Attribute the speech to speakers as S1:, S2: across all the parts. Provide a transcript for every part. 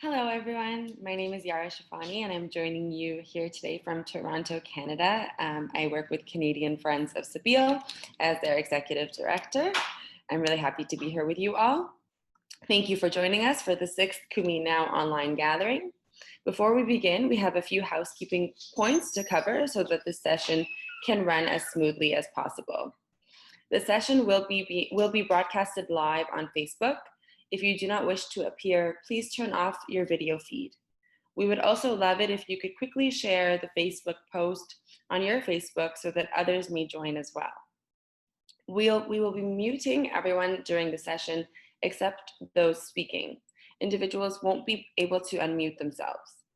S1: Hello, everyone. My name is Yara Shafani, and I'm joining you here today from Toronto, Canada. I work with Canadian Friends of Sabeel as their executive director. I'm really happy to be here with you all. Thank you for joining us for the 6th Kumi Now online gathering. Before we begin, we have a few housekeeping points to cover so that the session can run as smoothly as possible. The session will be broadcasted live on Facebook. If you do not wish to appear, please turn off your video feed. We would also love it if you could quickly share the Facebook post on your Facebook so that others may join as well. We will be muting everyone during the session except those speaking. Individuals won't be able to unmute themselves.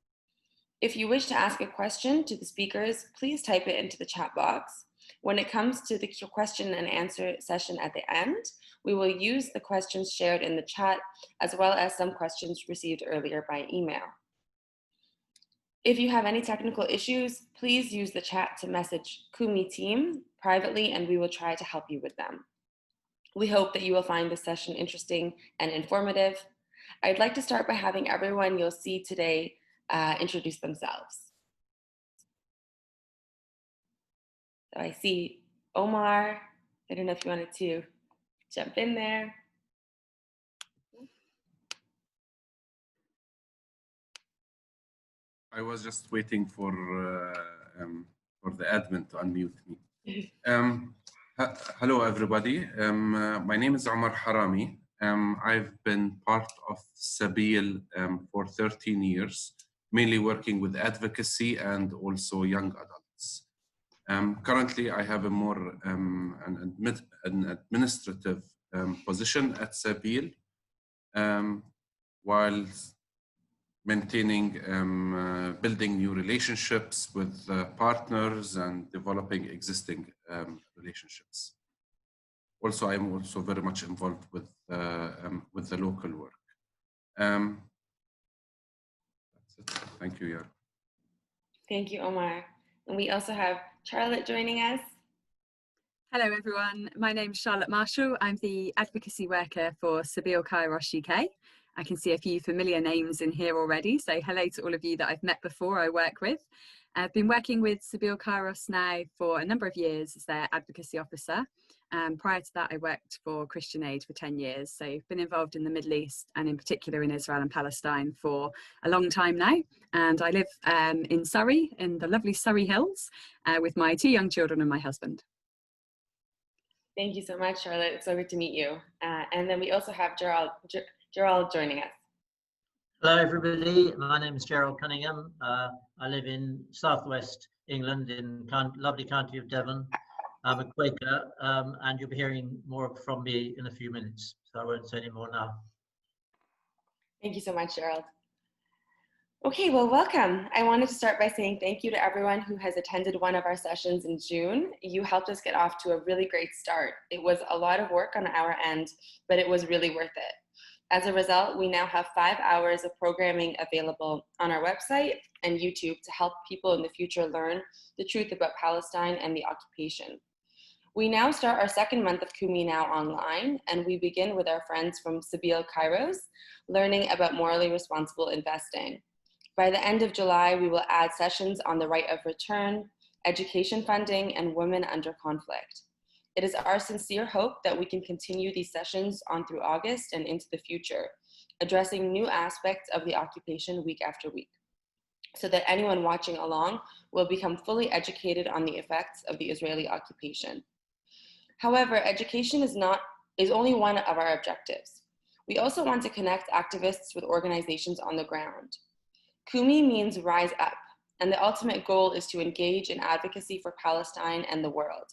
S1: If you wish to ask a question to the speakers, please type it into the chat box. When it comes to the question and answer session at the end, we will use the questions shared in the chat as well as some questions received earlier by email. If you have any technical issues, please use the chat to message Kumi team privately and we will try to help you with them. We hope that you will find this session interesting and informative. I'd like to start by having everyone you'll see today introduce themselves. So I see Omar. I don't know if you wanted to jump in there.
S2: I was just waiting for the admin to unmute me. Hello, everybody. My name is Omar Harami. I've been part of Sabeel for 13 years, mainly working with advocacy and also young adults. Currently, I have a more an administrative position at Sabeel, while maintaining, building new relationships with partners and developing existing relationships. Also, I'm also very much involved with the local work. That's it. Thank you, Yara.
S1: Thank you, Omar. And we also have Charlotte joining us.
S3: Hello, everyone. My name is Charlotte Marshall. I'm the advocacy worker for Sabeel-Kairos UK. I can see a few familiar names in here already, so hello to all of you that I've met before I work with. I've been working with Sabeel-Kairos now for a number of years as their advocacy officer. Prior to that, I worked for Christian Aid for 10 years, so I've been involved in the Middle East and in particular in Israel and Palestine for a long time now. And I live in Surrey, in the lovely Surrey Hills, with my 2 young children and my husband.
S1: Thank you so much, Charlotte. It's so good to meet you. And then we also have Gerald joining us.
S4: Hello, everybody. My name is Gerald Conyngham. I live in southwest England in lovely county of Devon. I'm a Quaker, and you'll be hearing more from me in a few minutes, so I won't say any more now.
S1: Thank you so much, Gerald. Okay, well, welcome. I wanted to start by saying thank you to everyone who has attended one of our sessions in June. You helped us get off to a really great start. It was a lot of work on our end, but it was really worth it. As a result, we now have 5 hours of programming available on our website and YouTube to help people in the future learn the truth about Palestine and the occupation. We now start our 2nd month of Kumi Now online, and we begin with our friends from Sabeel-Kairos, learning about morally responsible investing. By the end of July, we will add sessions on the right of return, education funding, and women under conflict. It is our sincere hope that we can continue these sessions on through August and into the future, addressing new aspects of the occupation week after week, so that anyone watching along will become fully educated on the effects of the Israeli occupation. However, education is only one of our objectives. We also want to connect activists with organizations on the ground. Kumi means rise up, and the ultimate goal is to engage in advocacy for Palestine and the world.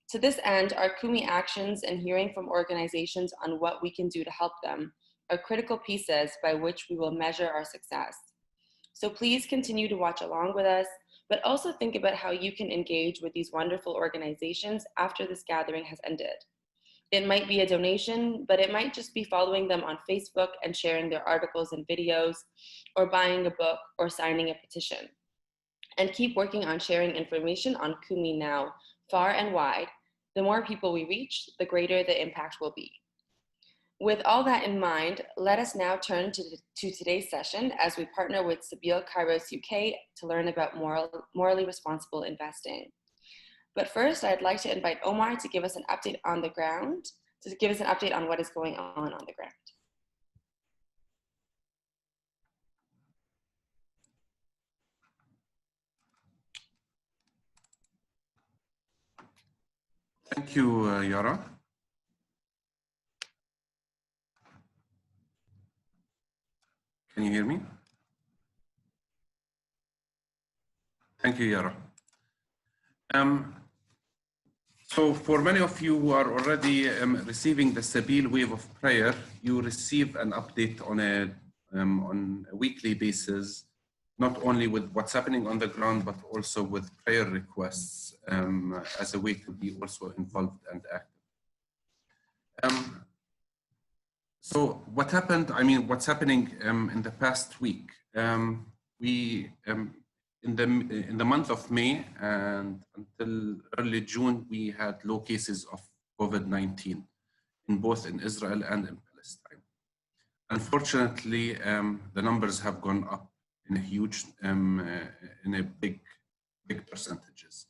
S1: To this end, our Kumi actions and hearing from organizations on what we can do to help them are critical pieces by which we will measure our success. So please continue to watch along with us, but also think about how you can engage with these wonderful organizations after this gathering has ended. It might be a donation, but it might just be following them on Facebook and sharing their articles and videos, or buying a book or signing a petition. And keep working on sharing information on Kumi Now, far and wide. The more people we reach, the greater the impact will be. With all that in mind, let us now turn to today's session as we partner with Sabeel-Kairos UK to learn about morally responsible investing. But first, I'd like to invite Omar to give us an update on the ground, to give us an update on what is going on the ground.
S2: Thank you, Yara. Can you hear me? Thank you, Yara. So for many of you who are already receiving the Sabeel wave of prayer, you receive an update on a weekly basis, not only with what's happening on the ground, but also with prayer requests as a way to be also involved and active. So what happened, what's happening in the past week, in the month of May and until early June, we had low cases of COVID-19 both in Israel and in Palestine. Unfortunately, the numbers have gone up in a huge, in a big percentages.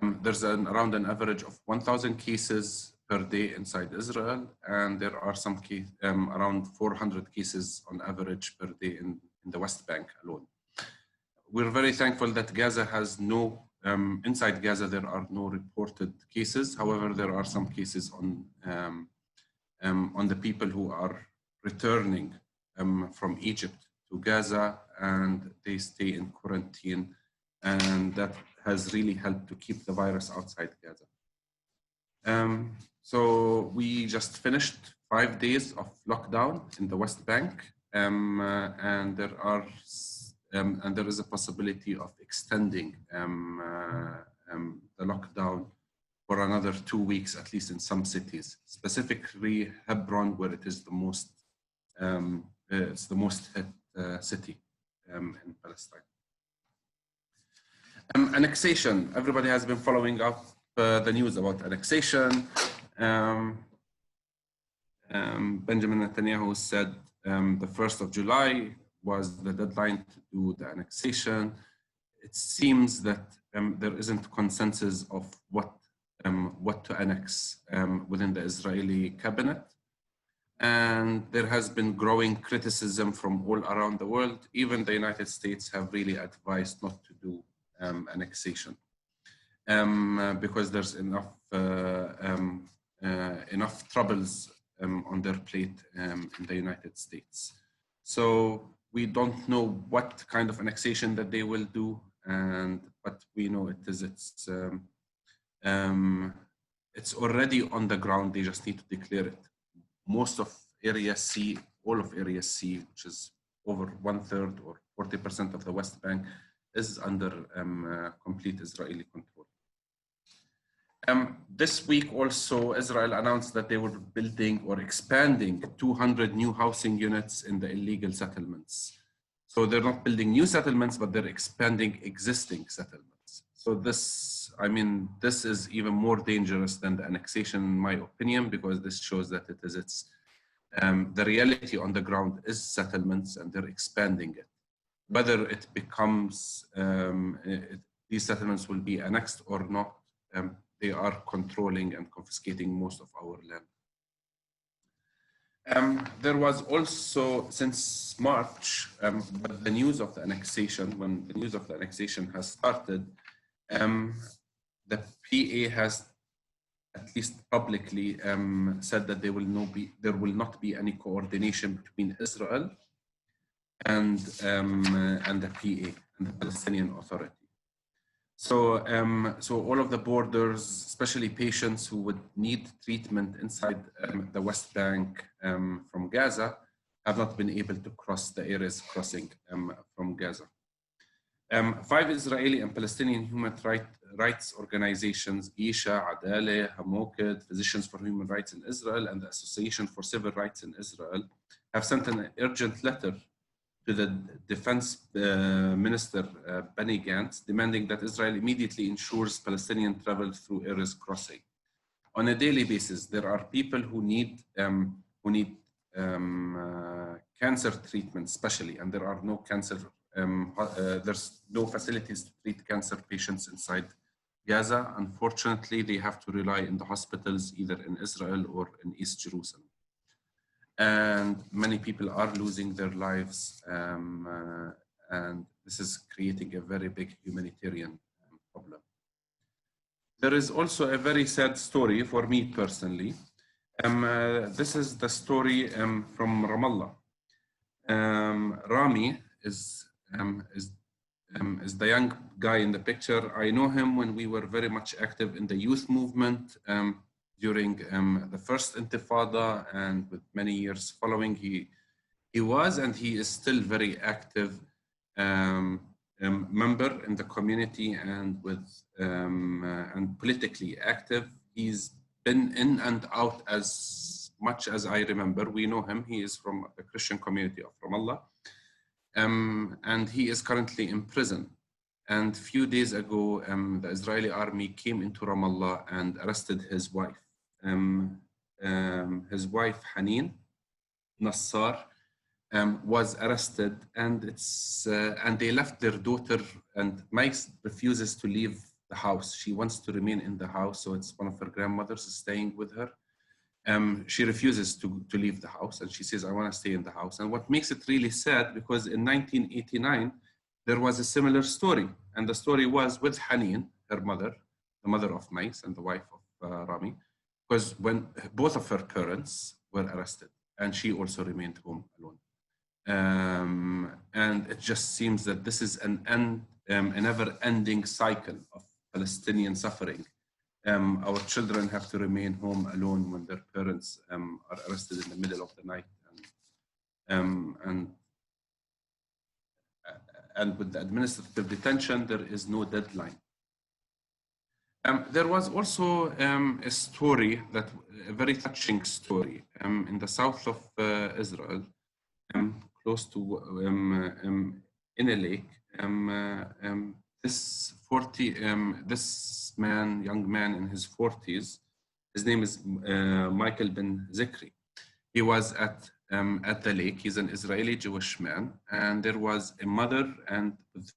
S2: There's around an average of 1,000 cases per day inside Israel, and there are some around 400 cases on average per day in the West Bank alone. We're very thankful that Gaza has no, inside Gaza there are no reported cases. However, there are some cases on the people who are returning from Egypt to Gaza, and they stay in quarantine, and that has really helped to keep the virus outside Gaza. So we just finished 5 days of lockdown in the West Bank, and there is a possibility of extending the lockdown for another 2 weeks, at least in some cities, specifically Hebron, where it is the most, it's the most hit city in Palestine. Annexation. Everybody has been following up the news about annexation. Benjamin Netanyahu said the 1st of July was the deadline to do the annexation. It seems that there isn't consensus of what to annex within the Israeli cabinet. And there has been growing criticism from all around the world. Even the United States have really advised not to do annexation because there's enough troubles on their plate in the United States. So we don't know what kind of annexation that they will do, but we know it's already on the ground. They just need to declare it. Most of Area C, all of Area C, which is over 1/3 or 40% of the West Bank, is under complete Israeli control. This week also, Israel announced that they were building or expanding 200 new housing units in the illegal settlements. So they're not building new settlements, but they're expanding existing settlements. So this is even more dangerous than the annexation, in my opinion, because this shows that the reality on the ground is settlements, and they're expanding it. Whether it becomes, these settlements will be annexed or not, they are controlling and confiscating most of our land. There was also, since March, when the news of the annexation has started, the PA has, at least publicly, said that there will not be any coordination between Israel and the PA and the Palestinian Authority. So, all of the borders, especially patients who would need treatment inside the West Bank from Gaza, have not been able to cross the areas crossing from Gaza. 5 Israeli and Palestinian human rights organizations, Isha, Adaleh, Hamoked, Physicians for Human Rights in Israel, and the Association for Civil Rights in Israel, have sent an urgent letter to the Defense Minister Benny Gantz, demanding that Israel immediately ensures Palestinian travel through areas crossing. On a daily basis, there are people who need cancer treatment, especially, and there are no cancer. There's no facilities to treat cancer patients inside Gaza. Unfortunately, they have to rely on the hospitals either in Israel or in East Jerusalem. And many people are losing their lives, and this is creating a very big humanitarian problem. There is also a very sad story for me personally. This is the story from Ramallah. Rami is the young guy in the picture. I know him when we were very much active in the youth movement during the first Intifada, and with many years following, he was and he is still very active member in the community and with and politically active. He's been in and out as much as I remember. We know him. He is from the Christian community of Ramallah. And he is currently in prison. And a few days ago, the Israeli army came into Ramallah and arrested his wife. His wife, Haneen Nassar, was arrested, and and they left their daughter, and Mike refuses to leave the house. She wants to remain in the house, so it's one of her grandmothers staying with her. She refuses to leave the house, and she says, I want to stay in the house. And what makes it really sad, because in 1989, there was a similar story. And the story was with Haneen, her mother, the mother of Mais and the wife of Rami, because when both of her parents were arrested, and she also remained home alone. And it just seems that this is a never-ending cycle of Palestinian suffering. Our children have to remain home alone when their parents are arrested in the middle of the night, and with the administrative detention, there is no deadline. There was also a story, a very touching story, in the south of Israel, close to in a lake. This young man in his 40s, his name is Michael Ben Zikri. He was at the lake. He's an Israeli Jewish man, and there was a mother and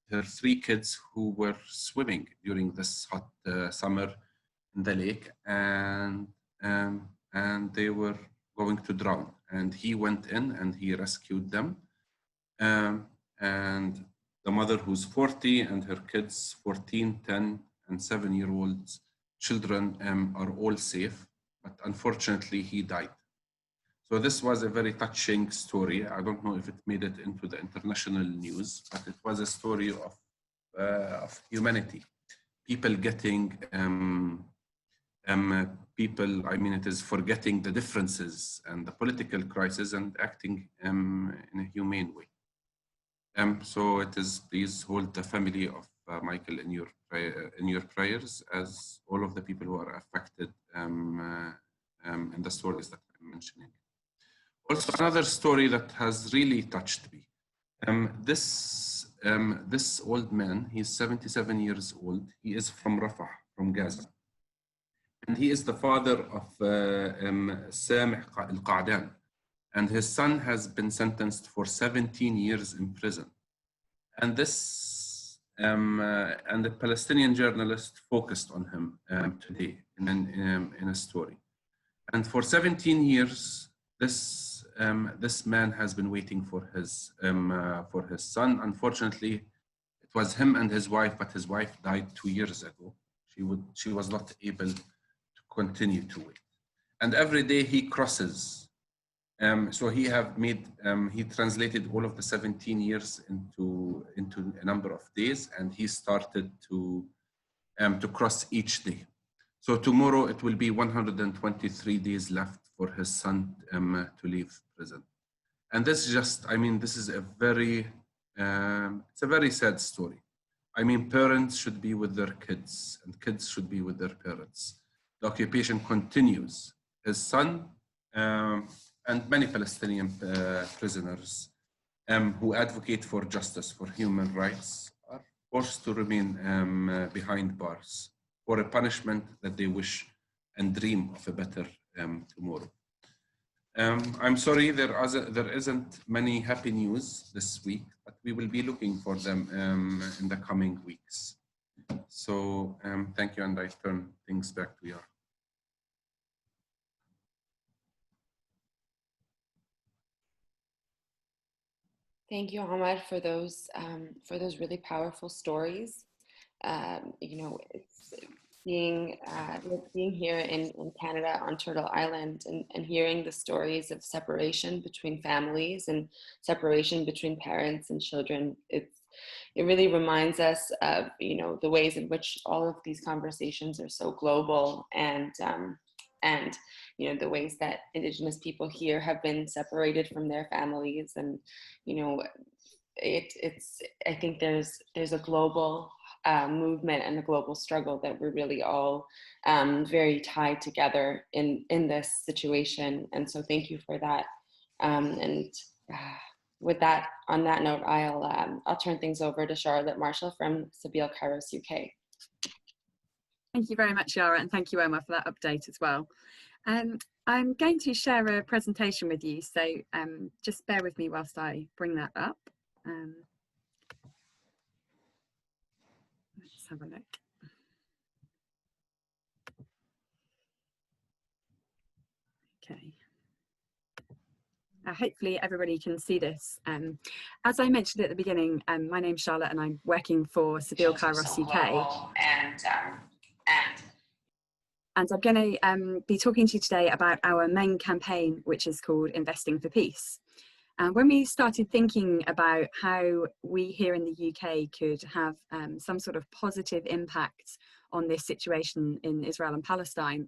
S2: her 3 kids who were swimming during this hot summer in the lake, and they were going to drown. And he went in and he rescued them. And the mother, who's 40, and her kids, 14, 10, and 7-year-old children, are all safe. But unfortunately, he died. So this was a very touching story. I don't know if it made it into the international news, but it was a story of humanity. People getting, it is forgetting the differences and the political crisis and acting in a humane way. So it is, please hold the family of Michael in your prayers, as all of the people who are affected in the stories that I'm mentioning. Also, another story that has really touched me. This old man, he's 77 years old. He is from Rafah, from Gaza. And he is the father of Sameh al-Qa'dan. And his son has been sentenced for 17 years in prison. And and the Palestinian journalist focused on him today in a story. And for 17 years, this man has been waiting for his son. Unfortunately, it was him and his wife, but his wife died 2 years ago. She was not able to continue to wait. And every day he crosses. So he translated all of the 17 years into a number of days, and he started to cross each day. So tomorrow it will be 123 days left for his son to leave prison. And this this is a very sad story. Parents should be with their kids, and kids should be with their parents. The occupation continues. His son and many Palestinian prisoners who advocate for justice, for human rights, are forced to remain behind bars for a punishment that they wish and dream of a better tomorrow. I'm sorry there isn't many happy news this week, but we will be looking for them in the coming weeks. So thank you, and I turn things back to you.
S1: Thank you, Ahmad, for those really powerful stories. You know, it's being here in Canada on Turtle Island and hearing the stories of separation between families and separation between parents and children. It really reminds us of, you know, the ways in which all of these conversations are so global, and you know, the ways that Indigenous people here have been separated from their families. And you know, I think there's a global movement and a global struggle that we're really all very tied together in this situation. And so thank you for that. And with that, on that note, I'll turn things over to Charlotte Marshall from Sabeel-Kairos UK.
S3: Thank you very much, Yara, and thank you, Omar, for that update as well. I'm going to share a presentation with you, so just bear with me whilst I bring that up. Let's have a look. Okay. Hopefully everybody can see this. As I mentioned at the beginning, my name's Charlotte and I'm working for Sabeel-Kairos UK. And I'm going to be talking to you today about our main campaign, which is called Investing for Peace. When we started thinking about how we here in the UK could have some sort of positive impact on this situation in Israel and Palestine,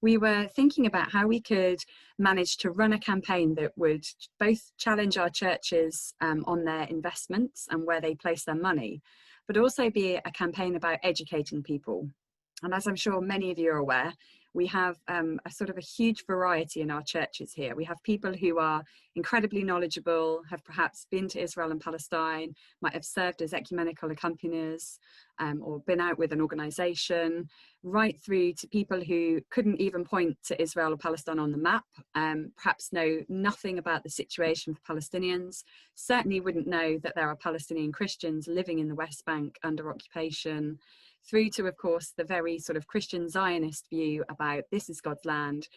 S3: we were thinking about how we could manage to run a campaign that would both challenge our churches on their investments and where they place their money, but also be a campaign about educating people. And as I'm sure many of you are aware, we have a sort of a huge variety in our churches here. We have people who are incredibly knowledgeable, have perhaps been to Israel and Palestine, might have served as ecumenical accompagners, or been out with an organization, right through to people who couldn't even point to Israel or Palestine on the map, perhaps know nothing about the situation for Palestinians, certainly wouldn't know that there are Palestinian Christians living in the West Bank under occupation, through to, of course, the very sort of Christian Zionist view about this is God's land,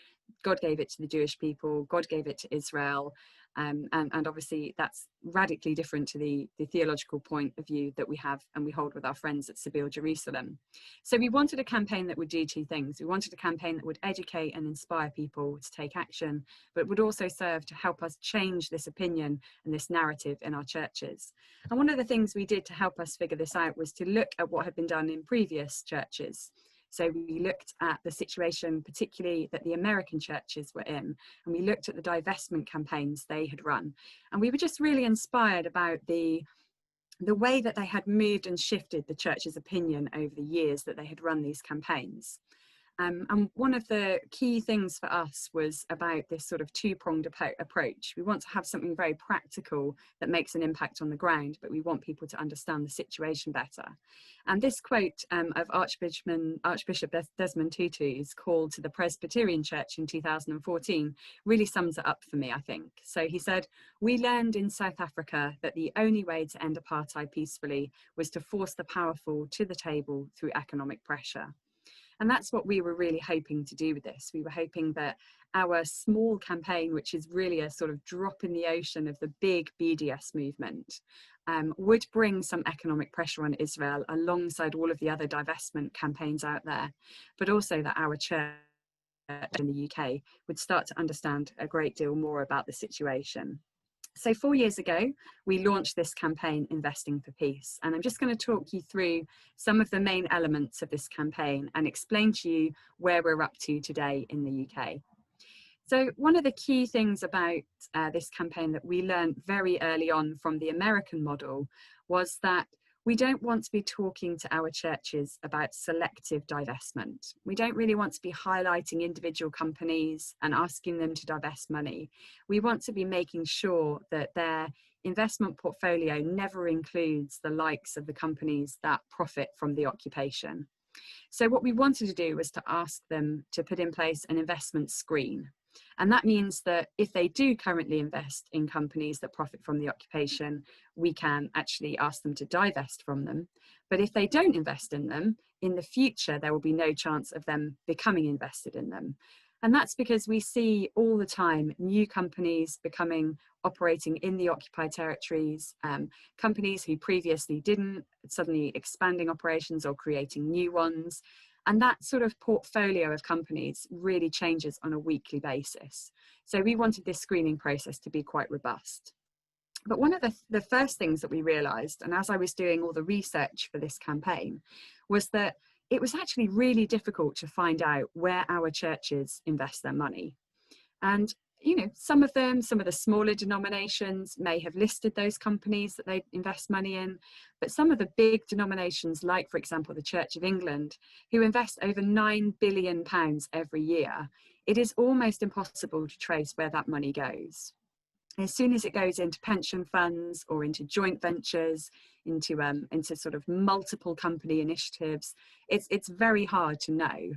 S3: God gave it to the Jewish people, God gave it to Israel, and obviously that's radically different to the theological point of view that we have and we hold with our friends at Sabeel Jerusalem. So we wanted a campaign that would do two things. We wanted a campaign that would educate and inspire people to take action, but would also serve to help us change this opinion and this narrative in our churches. And one of the things we did to help us figure this out was to look at what had been done in previous churches. So we looked at the situation, particularly that the American churches were in, and we looked at the divestment campaigns they had run. And we were just really inspired about the way that they had moved and shifted the church's opinion over the years that they had run these campaigns. And one of the key things for us was about this sort of two-pronged approach. We want to have something very practical that makes an impact on the ground, but we want people to understand the situation better. And this quote of Archbishop Desmond Tutu's call to the Presbyterian Church in 2014 really sums it up for me, I think. So he said, "We learned in South Africa that the only way to end apartheid peacefully was to force the powerful to the table through economic pressure." And that's what we were really hoping to do with this. We were hoping that our small campaign, which is really a sort of drop in the ocean of the big BDS movement, would bring some economic pressure on Israel alongside all of the other divestment campaigns out there, but also that our church in the UK would start to understand a great deal more about the situation. So 4 years ago, we launched this campaign, Investing for Peace. And I'm just going to talk you through some of the main elements of this campaign and explain to you where we're up to today in the UK. So one of the key things about this campaign that we learned very early on from the American model was that we don't want to be talking to our churches about selective divestment. We don't really want to be highlighting individual companies and asking them to divest money. We want to be making sure that their investment portfolio never includes the likes of the companies that profit from the occupation. So what we wanted to do was to ask them to put in place an investment screen. And that means that if they do currently invest in companies that profit from the occupation, we can actually ask them to divest from them. But if they don't invest in them, in the future, there will be no chance of them becoming invested in them. And that's because we see all the time new companies operating in the occupied territories, companies who previously didn't, suddenly expanding operations or creating new ones. And that sort of portfolio of companies really changes on a weekly basis. So we wanted this screening process to be quite robust. But one of the first things that we realized, and as I was doing all the research for this campaign, was that it was actually really difficult to find out where our churches invest their money. And some of the smaller denominations may have listed those companies that they invest money in, but some of the big denominations, like, for example, the Church of England, who invest over £9 billion every year, it is almost impossible to trace where that money goes. As soon as it goes into pension funds or into joint ventures, into sort of multiple company initiatives, it's very hard to know.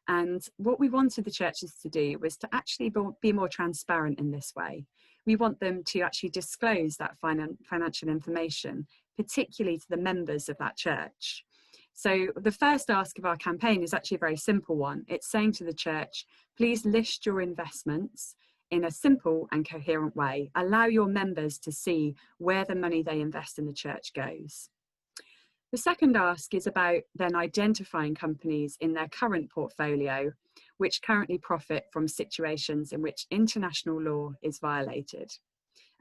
S3: And what we wanted the churches to do was to actually be more transparent in this way. We want them to actually disclose that financial information, particularly to the members of that church. So the first ask of our campaign is actually a very simple one. It's saying to the church, please list your investments in a simple and coherent way. Allow your members to see where the money they invest in the church goes. The second ask is about then identifying companies in their current portfolio which currently profit from situations in which international law is violated.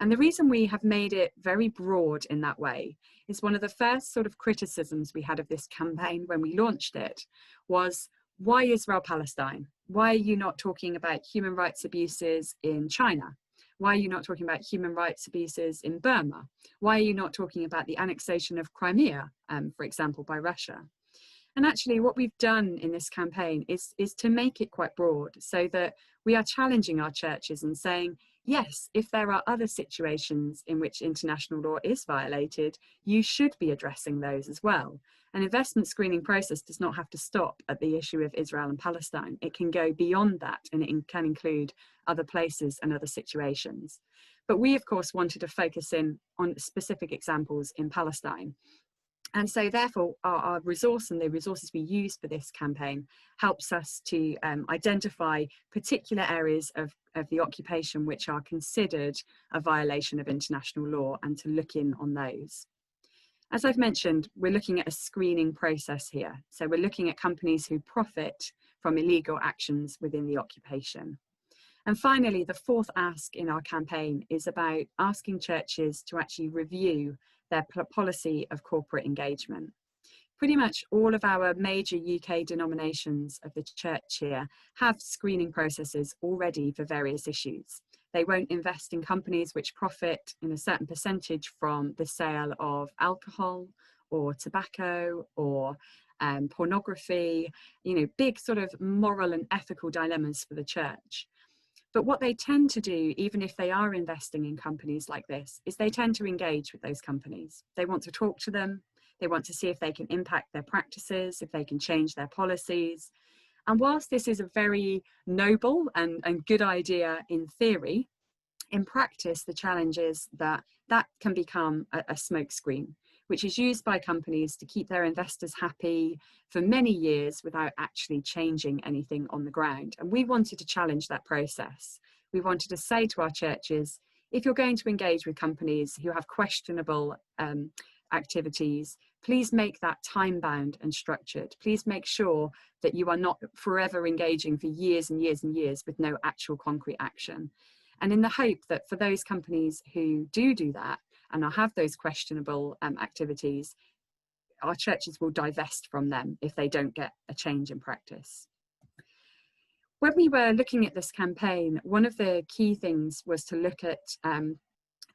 S3: And the reason we have made it very broad in that way is one of the first sort of criticisms we had of this campaign when we launched it was, why Israel-Palestine? Why are you not talking about human rights abuses in China? Why are you not talking about human rights abuses in Burma? Why are you not talking about the annexation of Crimea, for example, by Russia? And actually what we've done in this campaign is to make it quite broad so that we are challenging our churches and saying, yes, if there are other situations in which international law is violated, you should be addressing those as well. An investment screening process does not have to stop at the issue of Israel and Palestine. It can go beyond that, and it can include other places and other situations. But we, of course, wanted to focus in on specific examples in Palestine. And so therefore our resource and the resources we use for this campaign helps us to identify particular areas of the occupation which are considered a violation of international law and to look in on those. As I've mentioned, we're looking at a screening process here. So we're looking at companies who profit from illegal actions within the occupation. And finally, the fourth ask in our campaign is about asking churches to actually review their policy of corporate engagement. Pretty much all of our major UK denominations of the church here have screening processes already for various issues. They won't invest in companies which profit in a certain percentage from the sale of alcohol or tobacco or pornography, big sort of moral and ethical dilemmas for the church. But what they tend to do, even if they are investing in companies like this, is they tend to engage with those companies. They want to talk to them. They want to see if they can impact their practices, if they can change their policies. And whilst this is a very noble and good idea in theory, in practice, the challenge is that that can become a smokescreen, which is used by companies to keep their investors happy for many years without actually changing anything on the ground. And we wanted to challenge that process. We wanted to say to our churches, if you're going to engage with companies who have questionable activities, please make that time-bound and structured. Please make sure that you are not forever engaging for years and years and years with no actual concrete action. And in the hope that for those companies who do that and have those questionable activities, our churches will divest from them if they don't get a change in practice. When we were looking at this campaign, one of the key things was to look at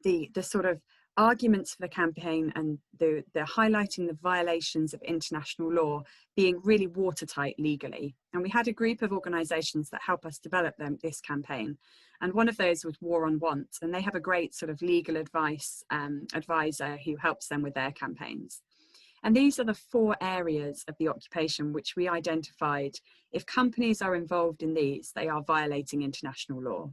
S3: the sort of arguments for the campaign and the highlighting the violations of international law being really watertight legally. And we had a group of organisations that help us develop this campaign. And one of those was War on Want, and they have a great sort of legal advice advisor who helps them with their campaigns. And these are the 4 areas of the occupation which we identified. If companies are involved in these, they are violating international law.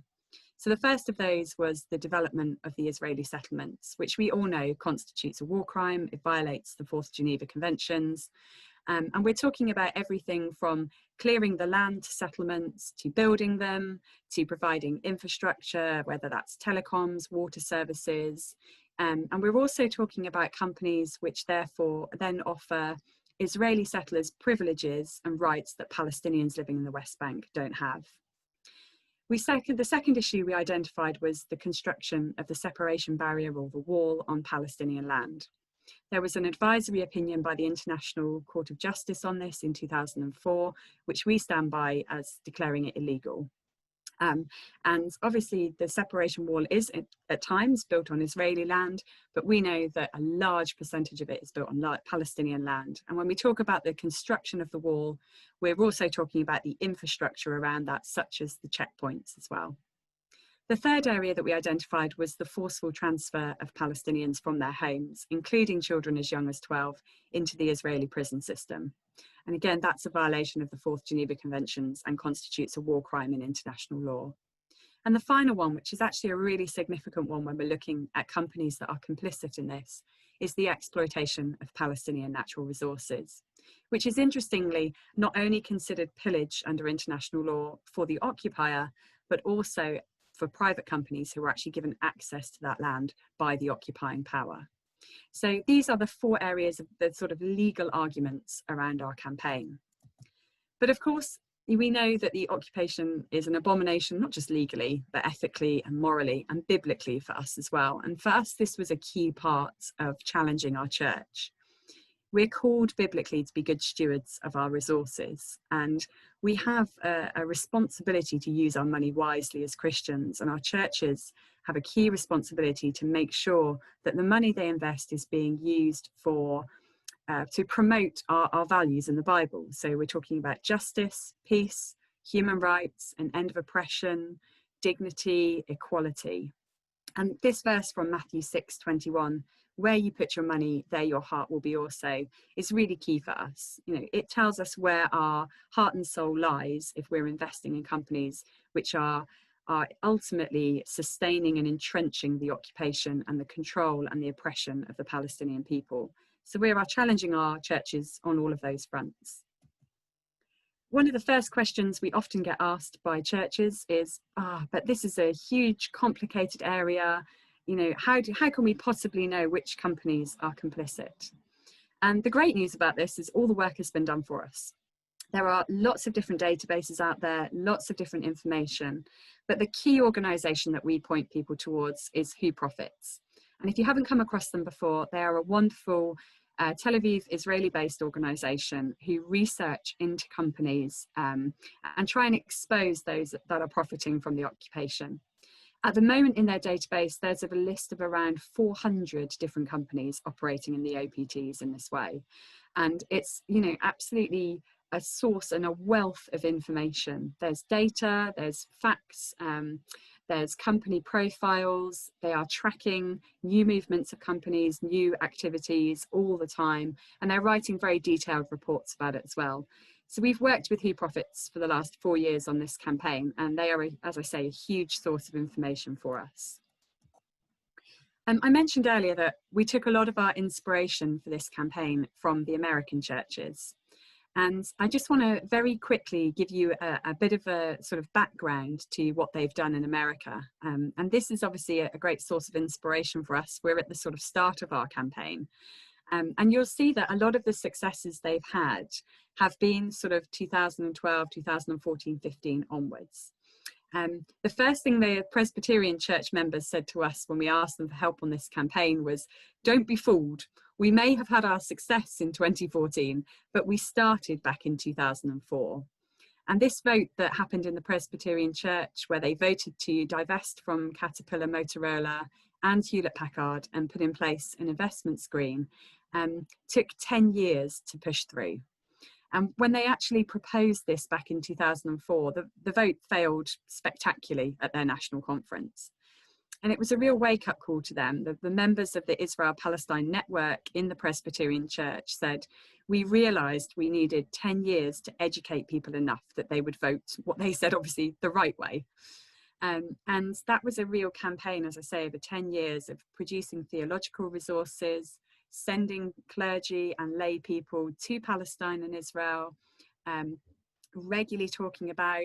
S3: So the first of those was the development of the Israeli settlements, which we all know constitutes a war crime. It violates the 4th Geneva Conventions. And we're talking about everything from clearing the land to settlements, to building them, to providing infrastructure, whether that's telecoms, water services. And we're also talking about companies which therefore then offer Israeli settlers privileges and rights that Palestinians living in the West Bank don't have. The second issue we identified was the construction of the separation barrier or the wall on Palestinian land. There was an advisory opinion by the International Court of Justice on this in 2004, which we stand by as declaring it illegal. And obviously the separation wall is at times built on Israeli land, but we know that a large percentage of it is built on Palestinian land. And when we talk about the construction of the wall, we're also talking about the infrastructure around that, such as the checkpoints as well. The third area that we identified was the forceful transfer of Palestinians from their homes, including children as young as 12, into the Israeli prison system. And again, that's a violation of the 4th Geneva Conventions and constitutes a war crime in international law. And the final one, which is actually a really significant one when we're looking at companies that are complicit in this, is the exploitation of Palestinian natural resources, which is interestingly not only considered pillage under international law for the occupier, but also for private companies who are actually given access to that land by the occupying power. So these are the 4 areas of the sort of legal arguments around our campaign. But of course, we know that the occupation is an abomination, not just legally, but ethically and morally and biblically for us as well. And for us, this was a key part of challenging our church. We're called biblically to be good stewards of our resources, and we have a responsibility to use our money wisely as Christians, and our churches have a key responsibility to make sure that the money they invest is being used for to promote our values in the Bible. So we're talking about justice, peace, human rights, an end of oppression, dignity, equality. And this verse from Matthew 6:21, where you put your money, there your heart will be also, is really key for us. You know, it tells us where our heart and soul lies if we're investing in companies which are ultimately sustaining and entrenching the occupation and the control and the oppression of the Palestinian people. So we are challenging our churches on all of those fronts. One of the first questions we often get asked by churches is, but this is a huge, complicated area. You know, how can we possibly know which companies are complicit? And the great news about this is all the work has been done for us. There are lots of different databases out there, lots of different information, but the key organisation that we point people towards is Who Profits. And if you haven't come across them before, they are a wonderful Tel Aviv Israeli-based organisation who research into companies and try and expose those that are profiting from the occupation. At the moment in their database, there's a list of around 400 different companies operating in the OPTs in this way. And it's, you know, absolutely a source and a wealth of information. There's data, there's facts, there's company profiles. They are tracking new movements of companies, new activities all the time, and they're writing very detailed reports about it as well. So we've worked with Who Profits for the last 4 years on this campaign, and they are, as I say, a huge source of information for us. I mentioned earlier that we took a lot of our inspiration for this campaign from the American churches. And I just want to very quickly give you a bit of a sort of background to what they've done in America. And this is obviously a great source of inspiration for us. We're at the sort of start of our campaign. And you'll see that a lot of the successes they've had have been sort of 2012, 2014, 15 onwards. The first thing the Presbyterian church members said to us when we asked them for help on this campaign was, don't be fooled. We may have had our success in 2014, but we started back in 2004. And this vote that happened in the Presbyterian church, where they voted to divest from Caterpillar, Motorola and Hewlett-Packard and put in place an investment screen, took 10 years to push through. And when they actually proposed this back in 2004, the vote failed spectacularly at their national conference. And it was a real wake-up call to them. The members of the Israel-Palestine network in the Presbyterian Church said, we realised we needed 10 years to educate people enough that they would vote what they said, obviously, the right way. And that was a real campaign, as I say, over 10 years of producing theological resources, sending clergy and lay people to Palestine and Israel, regularly talking about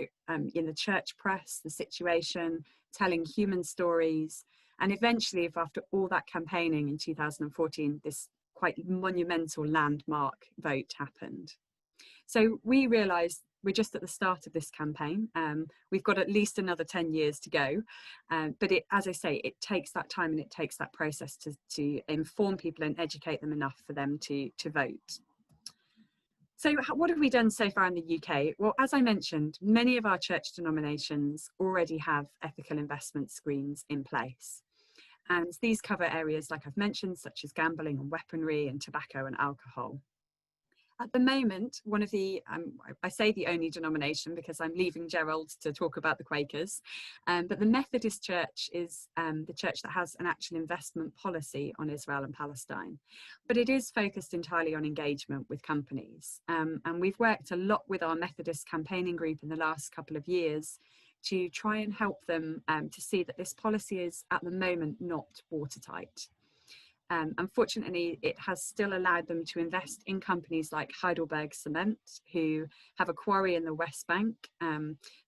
S3: in the church press the situation, telling human stories, and eventually, after all that campaigning in 2014, this quite monumental landmark vote happened. So we realised we're just at the start of this campaign. We've got at least another 10 years to go, but as I say, it takes that time and it takes that process to inform people and educate them enough for them to vote. So what have we done so far in the UK? Well, as I mentioned, many of our church denominations already have ethical investment screens in place. And these cover areas, like I've mentioned, such as gambling and weaponry and tobacco and alcohol. At the moment, one of the, I say the only denomination because I'm leaving Gerald to talk about the Quakers, but the Methodist Church is the church that has an actual investment policy on Israel and Palestine. But it is focused entirely on engagement with companies. And we've worked a lot with our Methodist campaigning group in the last couple of years to try and help them to see that this policy is at the moment not watertight. Unfortunately, it has still allowed them to invest in companies like Heidelberg Cement, who have a quarry in the West Bank.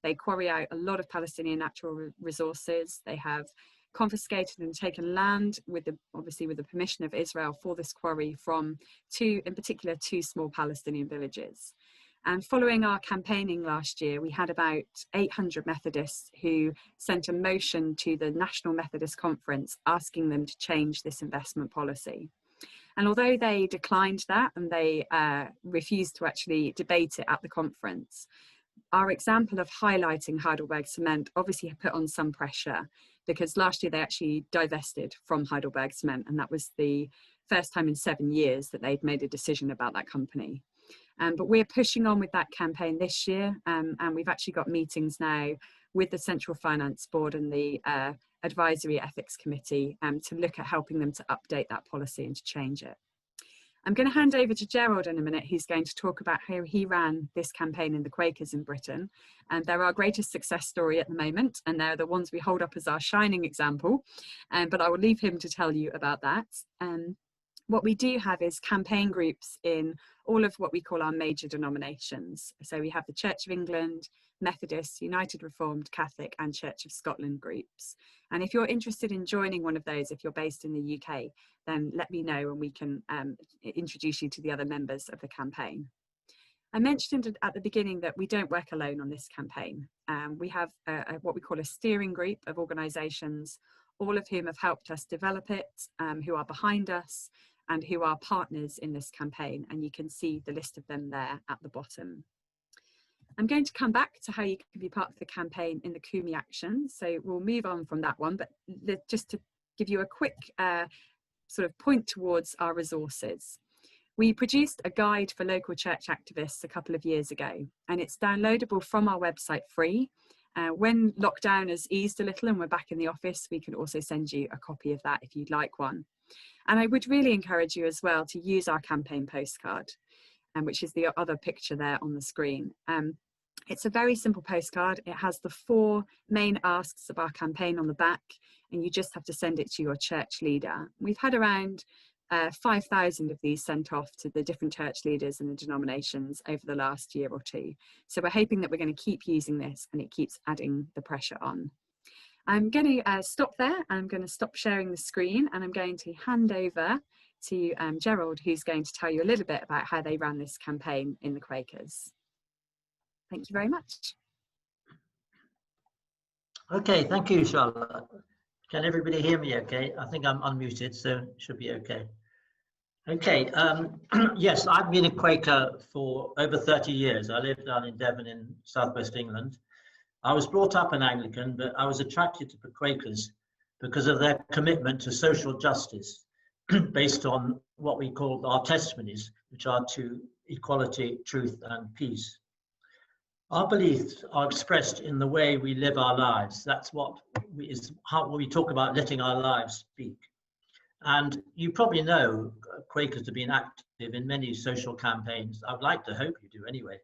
S3: They quarry out a lot of Palestinian natural resources. They have confiscated and taken land, obviously with the permission of Israel, for this quarry from in particular, two small Palestinian villages. And following our campaigning last year, we had about 800 Methodists who sent a motion to the National Methodist Conference asking them to change this investment policy. And although they declined that and they refused to actually debate it at the conference, our example of highlighting Heidelberg Cement obviously put on some pressure, because last year they actually divested from Heidelberg Cement, and that was the first time in 7 years that they'd made a decision about that company. But we're pushing on with that campaign this year, and we've actually got meetings now with the Central Finance Board and the Advisory Ethics Committee to look at helping them to update that policy and to change it. I'm going to hand over to Gerald in a minute, who's going to talk about how he ran this campaign in the Quakers in Britain. And they're our greatest success story at the moment, and they're the ones we hold up as our shining example. But I will leave him to tell you about that. What we do have is campaign groups in all of what we call our major denominations. So we have the Church of England, Methodist, United Reformed, Catholic and Church of Scotland groups. And if you're interested in joining one of those, if you're based in the UK, then let me know and we can introduce you to the other members of the campaign. I mentioned at the beginning that we don't work alone on this campaign. We have what we call a steering group of organisations, all of whom have helped us develop it, who are behind us, and who are partners in this campaign, and you can see the list of them there at the bottom. I'm going to come back to how you can be part of the campaign in the Kumi action, so we'll move on from that one, but just to give you a quick sort of point towards our resources. We produced a guide for local church activists a couple of years ago, and it's downloadable from our website free. When lockdown has eased a little and we're back in the office, we can also send you a copy of that if you'd like one. And I would really encourage you as well to use our campaign postcard, which is the other picture there on the screen. It's a very simple postcard. It has the 4 main asks of our campaign on the back, and you just have to send it to your church leader. We've had around 5,000 of these sent off to the different church leaders and the denominations over the last year or two. So we're hoping that we're going to keep using this and it keeps adding the pressure on. I'm going to stop there. I'm going to stop sharing the screen and I'm going to hand over to Gerald, who's going to tell you a little bit about how they ran this campaign in the Quakers. Thank you very much.
S4: Okay, thank you, Charlotte. Can everybody hear me okay? I think I'm unmuted, so it should be okay. Okay, yes, I've been a Quaker for over 30 years. I lived down in Devon in southwest England. I was brought up an Anglican, but I was attracted to the Quakers because of their commitment to social justice based on what we call our testimonies, which are to equality, truth, and peace. Our beliefs are expressed in the way we live our lives. That's what how we talk about letting our lives speak. And you probably know Quakers have been active in many social campaigns. I'd like to hope you do anyway.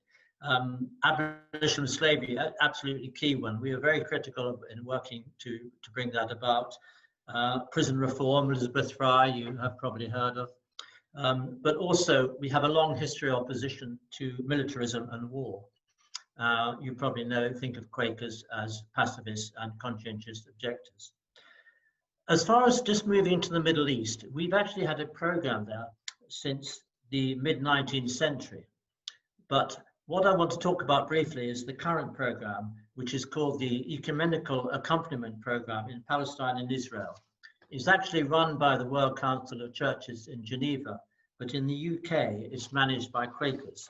S4: Abolition of slavery, absolutely key one. We are very critical in working to bring that about. Prison reform, Elizabeth Fry, you have probably heard of. But also we have a long history of opposition to militarism and war. You probably think of Quakers as pacifists and conscientious objectors. As far as just moving to the Middle East, we've actually had a program there since the mid-19th century. But what I want to talk about briefly is the current program, which is called the Ecumenical Accompaniment Program in Palestine and Israel. It's actually run by the World Council of Churches in Geneva, but in the UK, it's managed by Quakers.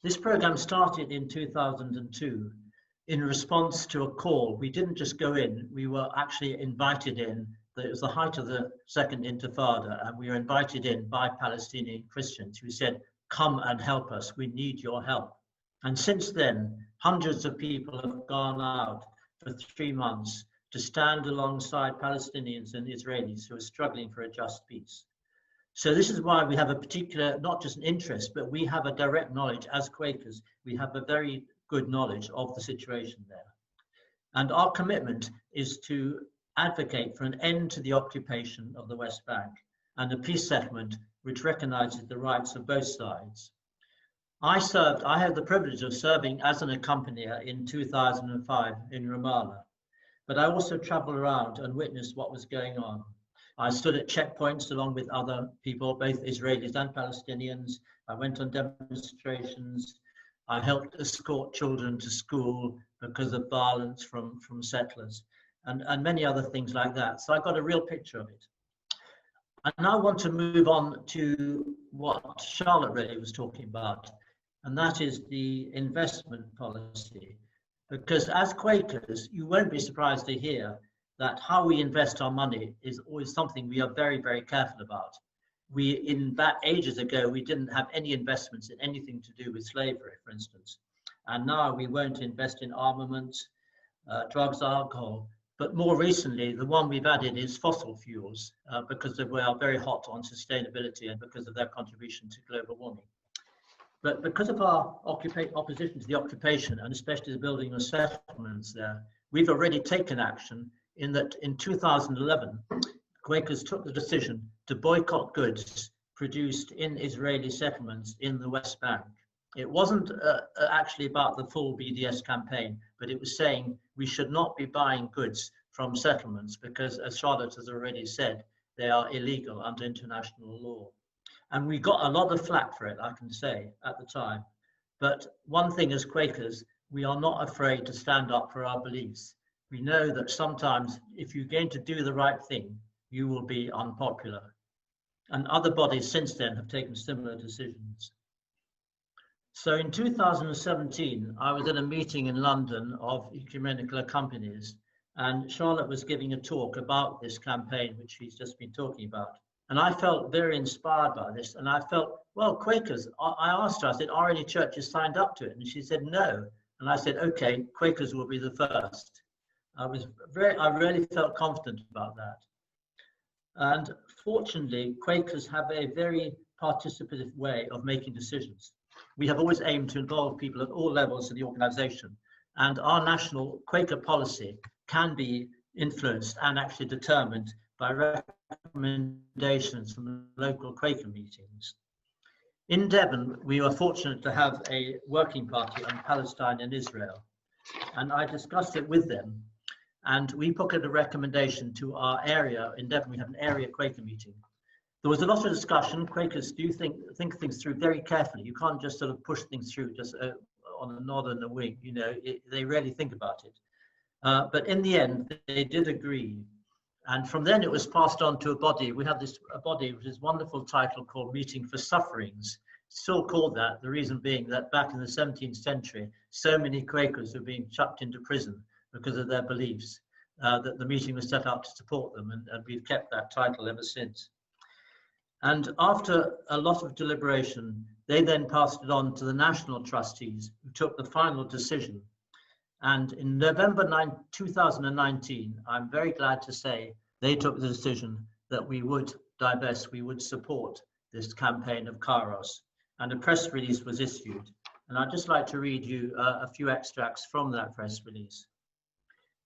S4: This program started in 2002 in response to a call. We didn't just go in, we were actually invited in. It was the height of the Second Intifada, and we were invited in by Palestinian Christians who said, come and help us, we need your help. And since then, hundreds of people have gone out for 3 months to stand alongside Palestinians and Israelis who are struggling for a just peace. So this is why we have a particular, not just an interest, but we have a direct knowledge as Quakers. We have a very good knowledge of the situation there. And our commitment is to advocate for an end to the occupation of the West Bank and a peace settlement which recognizes the rights of both sides. I had the privilege of serving as an accompanier in 2005 in Ramallah, but I also traveled around and witnessed what was going on. I stood at checkpoints along with other people, both Israelis and Palestinians. I went on demonstrations. I helped escort children to school because of violence from settlers and many other things like that. So I got a real picture of it. I now want to move on to what Charlotte really was talking about, and that is the investment policy. Because as Quakers, you won't be surprised to hear that how we invest our money is always something we are very, very careful about. In that ages ago, we didn't have any investments in anything to do with slavery, for instance. And now we won't invest in armaments, drugs, alcohol. But more recently, the one we've added is fossil fuels because we are very hot on sustainability and because of their contribution to global warming. But because of our opposition to the occupation and especially the building of settlements there, we've already taken action in that in 2011, Quakers took the decision to boycott goods produced in Israeli settlements in the West Bank. It wasn't actually about the full BDS campaign, but it was saying we should not be buying goods from settlements because, as Charlotte has already said, they are illegal under international law. And we got a lot of flack for it, I can say, at the time. But one thing as Quakers, we are not afraid to stand up for our beliefs. We know that sometimes if you're going to do the right thing, you will be unpopular. And other bodies since then have taken similar decisions. So in 2017, I was at a meeting in London of ecumenical companies, and Charlotte was giving a talk about this campaign, which she's just been talking about. And I felt very inspired by this. And I felt, well, Quakers, I asked her, I said, are any churches signed up to it? And she said, no. And I said, okay, Quakers will be the first. I really felt confident about that. And fortunately, Quakers have a very participative way of making decisions. We have always aimed to involve people at all levels of the organization. And our national Quaker policy can be influenced and actually determined by recommendations from local Quaker meetings. In Devon, we were fortunate to have a working party on Palestine and Israel. And I discussed it with them. And we put a recommendation to our area. In Devon, we have an area Quaker meeting. There was a lot of discussion. Quakers do think things through very carefully. You can't just sort of push things through just on a nod and a wink. You know, they really think about it. But in the end, they did agree. And from then it was passed on to a body. We have a body with this wonderful title called Meeting for Sufferings. Still called that, the reason being that back in the 17th century, so many Quakers were being chucked into prison because of their beliefs, that the meeting was set out to support them, and we've kept that title ever since. And after a lot of deliberation, they then passed it on to the national trustees, who took the final decision. And in November 2019, I'm very glad to say, they took the decision that we would divest, we would support this campaign of Kairos. And a press release was issued. And I'd just like to read you a few extracts from that press release.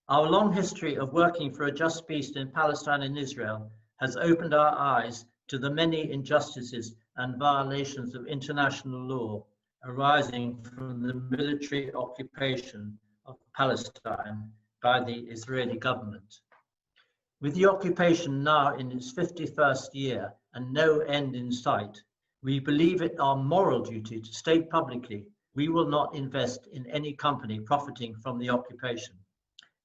S4: Our long history of working for a just peace in Palestine and Israel has opened our eyes to the many injustices and violations of international law arising from the military occupation of Palestine by the Israeli government. With the occupation now in its 51st year and no end in sight, we believe it our moral duty to state publicly we will not invest in any company profiting from the occupation.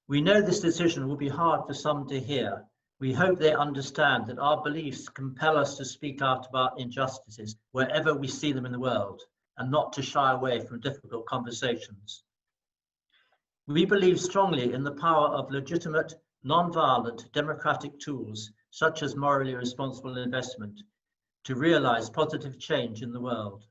S4: We know this decision will be hard for some to hear. We hope they understand that our beliefs compel us to speak out about injustices wherever we see them in the world and not to shy away from difficult conversations. We believe strongly in the power of legitimate, non-violent, democratic tools, such as morally responsible investment, to realize positive change in the world.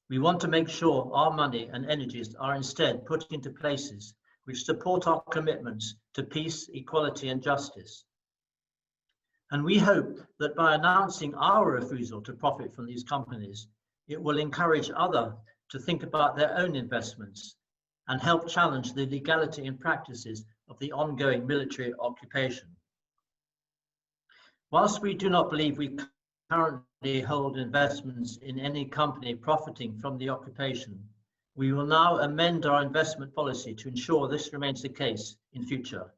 S4: We want to make sure our money and energies are instead put into places which support our commitments to peace, equality, and justice. And we hope that by announcing our refusal to profit from these companies, it will encourage others to think about their own investments and help challenge the legality and practices of the ongoing military occupation. Whilst we do not believe we currently hold investments in any company profiting from the occupation, we will now amend our investment policy to ensure this remains the case in future.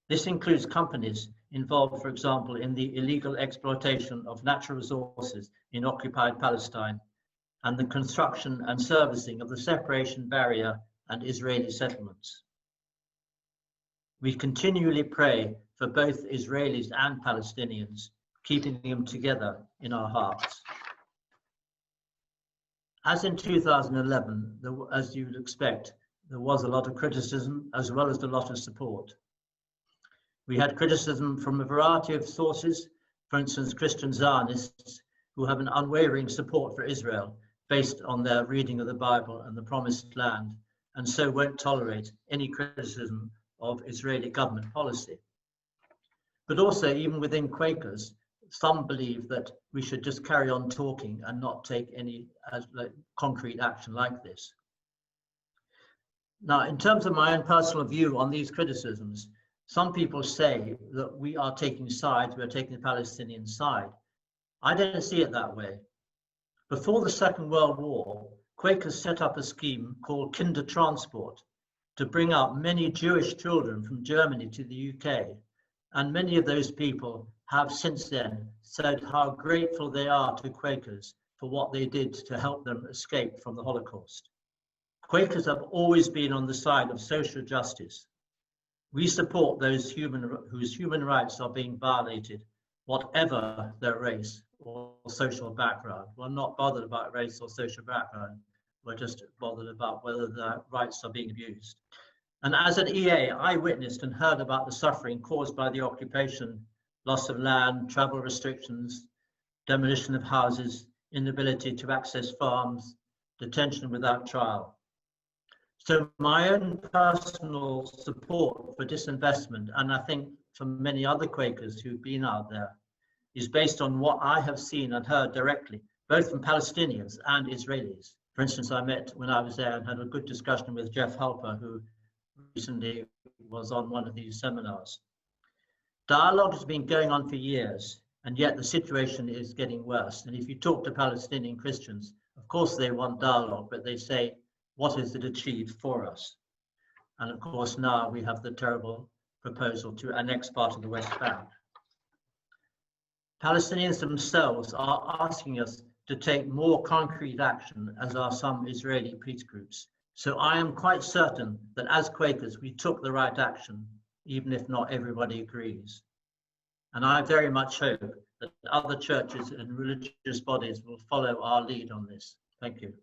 S4: This includes companies involved, for example, in the illegal exploitation of natural resources in occupied Palestine and the construction and servicing of the separation barrier and Israeli settlements. We continually pray for both Israelis and Palestinians, keeping them together in our hearts. As in 2011, as you would expect, there was a lot of criticism as well as a lot of support. We had criticism from a variety of sources, for instance, Christian Zionists who have an unwavering support for Israel based on their reading of the Bible and the Promised Land, and so won't tolerate any criticism of Israeli government policy. But also, even within Quakers, some believe that we should just carry on talking and not take any concrete action like this. Now, in terms of my own personal view on these criticisms, some people say that we are taking sides, we're taking the Palestinian side. I don't see it that way. Before the Second World War, Quakers set up a scheme called Kinder Transport to bring out many Jewish children from Germany to the UK. And many of those people have since then said how grateful they are to Quakers for what they did to help them escape from the Holocaust. Quakers have always been on the side of social justice. We support those whose human rights are being violated, whatever their race or social background. We're not bothered about race or social background. We're just bothered about whether their rights are being abused. And as an EA, I witnessed and heard about the suffering caused by the occupation, loss of land, travel restrictions, demolition of houses, inability to access farms, detention without trial. So my own personal support for disinvestment, and I think for many other Quakers who've been out there, is based on what I have seen and heard directly, both from Palestinians and Israelis. For instance, I met when I was there and had a good discussion with Jeff Halper, who recently was on one of these seminars. Dialogue has been going on for years, and yet the situation is getting worse. And if you talk to Palestinian Christians, of course they want dialogue, but they say, what is it achieved for us? And of course, now we have the terrible proposal to annex part of the West Bank. Palestinians themselves are asking us to take more concrete action, as are some Israeli peace groups. So I am quite certain that as Quakers, we took the right action, even if not everybody agrees. And I very much hope that other churches and religious bodies will follow our lead on this. Thank you.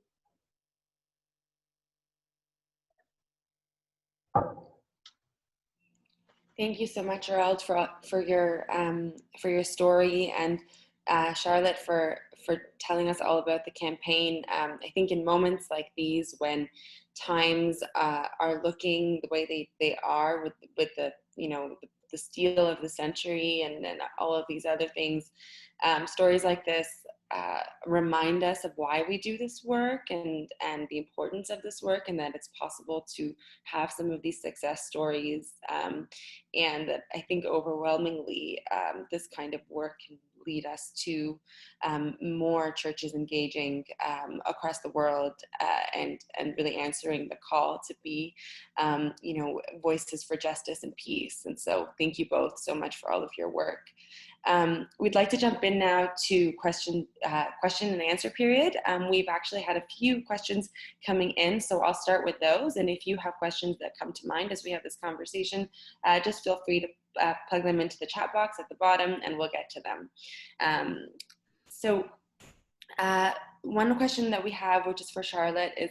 S1: Thank you so much, Gerald, for your story and Charlotte, for telling us all about the campaign. I think in moments like these, when times are looking the way they are with the, you know, the steal of the century and all of these other things, stories like this remind us of why we do this work and the importance of this work, and that it's possible to have some of these success stories. And I think overwhelmingly, this kind of work can lead us to more churches engaging across the world and really answering the call to be, you know, voices for justice and peace. And so thank you both so much for all of your work. We'd like to jump in now to question and answer period. We've actually had a few questions coming in, so I'll start with those. And if you have questions that come to mind as we have this conversation, just feel free to plug them into the chat box at the bottom and we'll get to them. So one question that we have, which is for Charlotte, is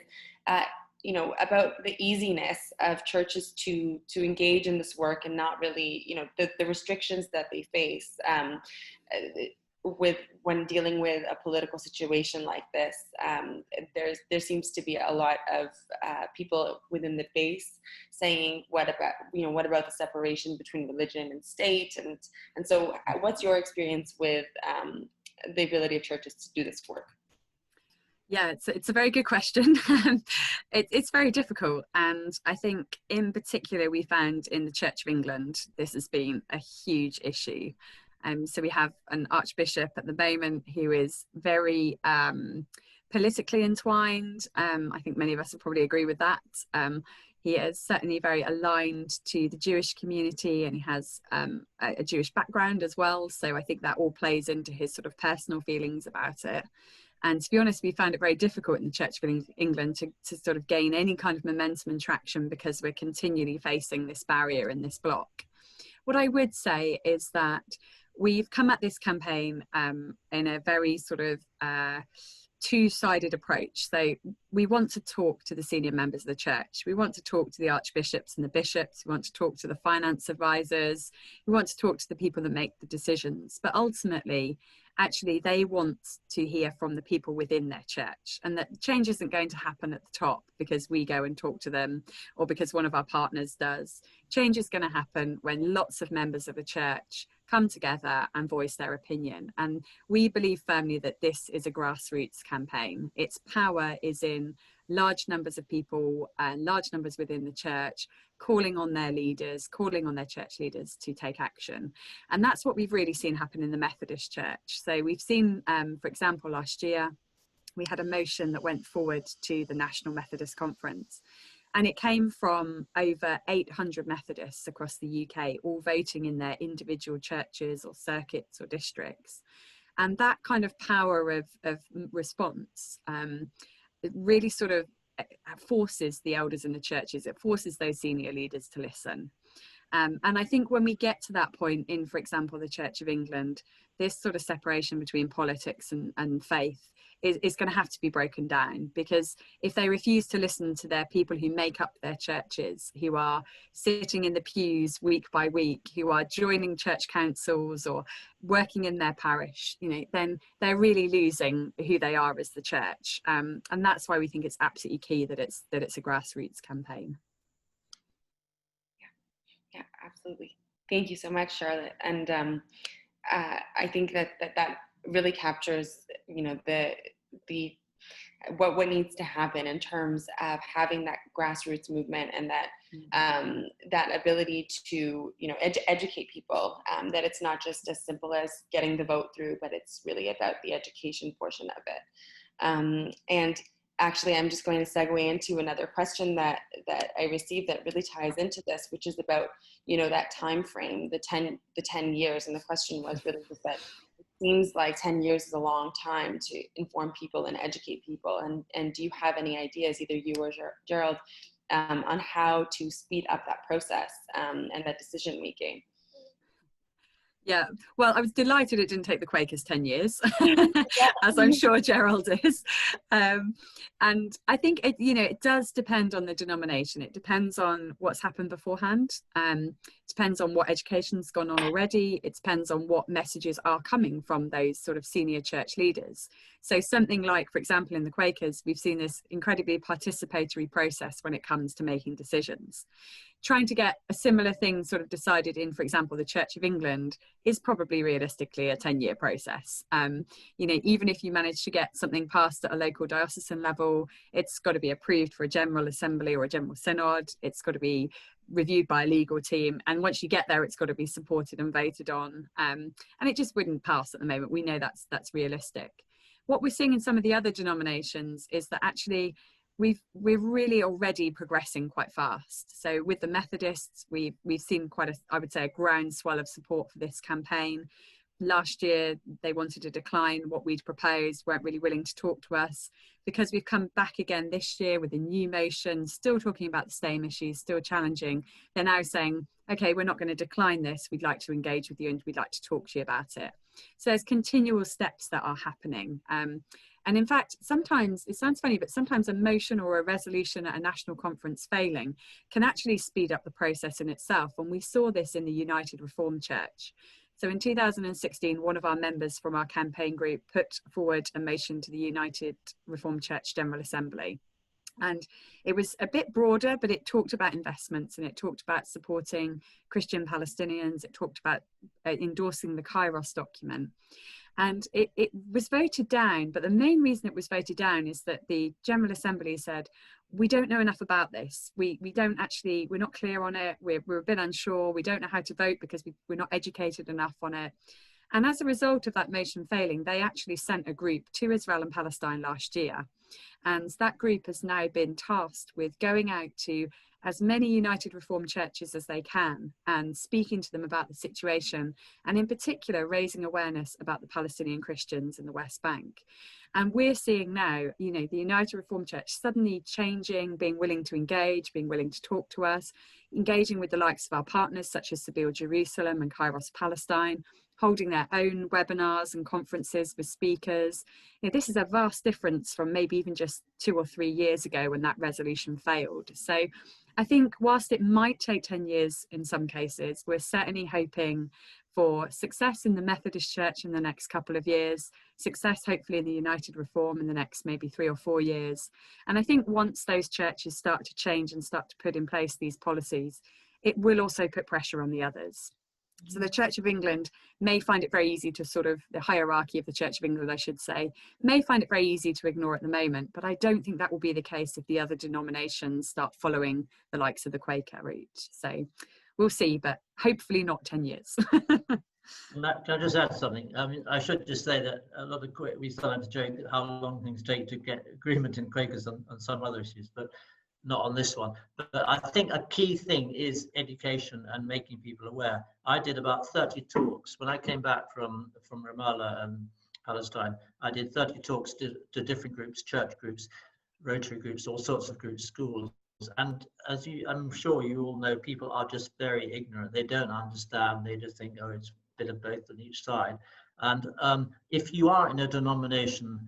S1: you know, about the easiness of churches to engage in this work and not really, you know, the restrictions that they face with when dealing with a political situation like this. There seems to be a lot of people within the base saying, what about the separation between religion and state? And so what's your experience with the ability of churches to do this work?
S3: Yeah, it's a very good question. It's very difficult. And I think in particular, we found in the Church of England, this has been a huge issue. So we have an archbishop at the moment who is very politically entwined. I think many of us will probably agree with that. He is certainly very aligned to the Jewish community, and he has a Jewish background as well. So I think that all plays into his sort of personal feelings about it. And to be honest, we found it very difficult in the Church of England to sort of gain any kind of momentum and traction because we're continually facing this barrier and this block. What I would say is that we've come at this campaign in a very sort of two-sided approach. So we want to talk to the senior members of the church. We want to talk to the archbishops and the bishops. We want to talk to the finance advisors. We want to talk to the people that make the decisions. But ultimately, actually, they want to hear from the people within their church, and that change isn't going to happen at the top because we go and talk to them or because one of our partners does. Change is going to happen when lots of members of the church come together and voice their opinion. And we believe firmly that this is a grassroots campaign. Its power is in large numbers of people and large numbers within the church calling on their leaders, calling on their church leaders to take action. And that's what we've really seen happen in the Methodist Church. So we've seen, for example, last year, we had a motion that went forward to the National Methodist Conference. And it came from over 800 Methodists across the UK, all voting in their individual churches or circuits or districts. And that kind of power of response, it really sort of forces the elders in the churches, it forces those senior leaders to listen. And I think when we get to that point in, for example, the Church of England, this sort of separation between politics and faith is going to have to be broken down, because if they refuse to listen to their people who make up their churches, who are sitting in the pews week by week, who are joining church councils or working in their parish, you know, then they're really losing who they are as the church. And that's why we think it's absolutely key that it's a grassroots campaign.
S1: Yeah, absolutely. Thank you so much, Charlotte. And I think that really captures, you know, the what needs to happen in terms of having that grassroots movement and that that ability to, you know, educate people, that it's not just as simple as getting the vote through, but it's really about the education portion of it. And actually, I'm just going to segue into another question that I received that really ties into this, which is about, you know, that time frame, the 10 years. And the question was really just that it seems like 10 years is a long time to inform people and educate people. And do you have any ideas, either you or Gerald, on how to speed up that process and that decision making?
S3: Yeah, well, I was delighted it didn't take the Quakers 10 years, as I'm sure Gerald is. And I think it, it does depend on the denomination. It depends on what's happened beforehand. It depends on what education's gone on already. It depends on what messages are coming from those sort of senior church leaders. So something like, for example, in the Quakers, we've seen this incredibly participatory process when it comes to making decisions. Trying to get a similar thing sort of decided in, for example, the Church of England is probably realistically a 10-year process. Even if you manage to get something passed at a local diocesan level, it's got to be approved for a general assembly or a general synod. It's got to be reviewed by a legal team. And once you get there, it's got to be supported and voted on. And it just wouldn't pass at the moment. We know that's realistic. What we're seeing in some of the other denominations is that actually we're really already progressing quite fast. So with the Methodists, we've seen I would say a groundswell of support for this campaign. Last year, they wanted to decline what we'd proposed, weren't really willing to talk to us. Because we've come back again this year with a new motion, still talking about the same issues, still challenging. They're now saying, okay, we're not going to decline this. We'd like to engage with you and we'd like to talk to you about it. So there's continual steps that are happening. And in fact, sometimes, it sounds funny, but sometimes a motion or a resolution at a national conference failing can actually speed up the process in itself. And we saw this in the United Reformed Church. So in 2016, one of our members from our campaign group put forward a motion to the United Reformed Church General Assembly. And it was a bit broader, but it talked about investments and it talked about supporting Christian Palestinians. It talked about endorsing the Kairos document. And it was voted down, but the main reason it was voted down is that the General Assembly said, we don't know enough about this. We're not clear on it. We're a bit unsure. We don't know how to vote because we're not educated enough on it. And as a result of that motion failing, they actually sent a group to Israel and Palestine last year. And that group has now been tasked with going out to as many United Reformed churches as they can and speaking to them about the situation, and in particular raising awareness about the Palestinian Christians in the West Bank. And we're seeing now, the United Reformed Church suddenly changing, being willing to engage, being willing to talk to us, engaging with the likes of our partners such as Sabeel Jerusalem and Kairos Palestine, holding their own webinars and conferences with speakers. This is a vast difference from maybe even just 2 or 3 years ago when that resolution failed. So I think whilst it might take 10 years in some cases, we're certainly hoping for success in the Methodist Church in the next couple of years, success hopefully in the United Reform in the next maybe 3 or 4 years. And I think once those churches start to change and start to put in place these policies, it will also put pressure on the others. So the Church of England may find it very easy to the hierarchy of the Church of England, I should say, may find it very easy to ignore at the moment, but I don't think that will be the case if the other denominations start following the likes of the Quaker route. So we'll see, but hopefully not 10 years.
S4: Can I just add something? I mean, I should just say that a lot of we started to joke at how long things take to get agreement in Quakers on some other issues, but not on this one. But I think a key thing is education and making people aware. I did about 30 talks when I came back from Ramallah and Palestine. I did 30 talks to different groups, church groups, Rotary groups, all sorts of groups, schools. And as I'm sure you all know, people are just very ignorant. They don't understand. They just think, oh, it's a bit of both on each side. And if you are in a denomination,